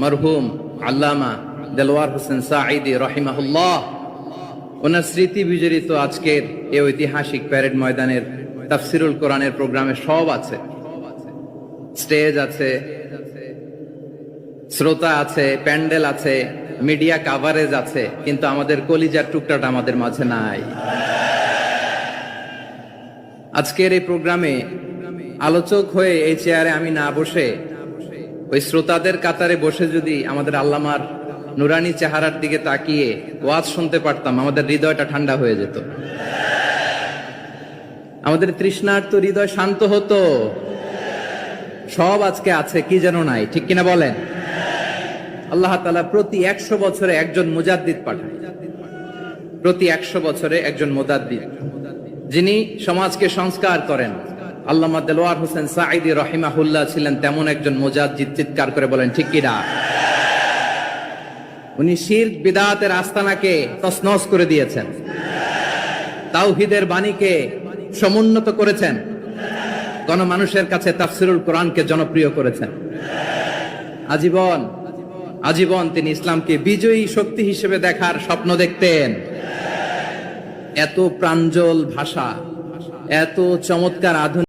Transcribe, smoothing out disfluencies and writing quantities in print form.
মরহুম আল্লামা দেলোয়ার হোসেন সাঈদী রাহিমাহুল্লাহ, ওনার স্মৃতি বিজড়িত আজকের এই ঐতিহাসিক প্যারেড ময়দানের তাফসিরুল কোরআনের প্রোগ্রামে সব আছে। স্টেজ আছে, শ্রোতা আছে, প্যান্ডেল আছে, মিডিয়া কাভারেজ আছে, কিন্তু আমাদের কলিজার টুকটাটা আমাদের মাঝে নাই। আজকের এই প্রোগ্রামে আলোচক হয়ে এই চেয়ারে আমি না বসে ওই শ্রোতাদের কাতারে বসে যদি আমাদের আল্লামার নুরানি চেহারার দিকে তাকিয়ে ওয়াজ শুনতে পারতাম, আমাদের হৃদয়টা ঠান্ডা হয়ে যেত, আমাদের তৃষ্ণার্ত হৃদয় শান্ত হতো। সব আজকে আছে, কি যেন নাই, ঠিক কিনা বলেন? আল্লাহ তাআলা প্রতি 100 বছরে একজন মুজাদ্দিদ পাঠান, প্রতি 100 বছরে একজন মুজাদ্দিদ, যিনি সমাজকে সংস্কার করেন। আল্লামা দেলোয়ার হোসেন সাঈদী রাহিমাহুল্লাহ ছিলেন তেমন একজন মুজাদ্দিদ। চিৎকার করে বলেন ঠিক কিনা? উনি শিরক বিদআতের আস্তানাকে তছনছ করে দিয়েছেন, তাওহীদের বাণীকে সমুন্নত করেছেন, গণমানুষের কাছে তাফসিরুল কোরআনকে জনপ্রিয় করেছেন। আজীবন তিনি ইসলামকে বিজয়ী শক্তি হিসেবে দেখার স্বপ্ন দেখতেন। এত প্রাঞ্জল ভাষা, এত চমৎকার আধুনিক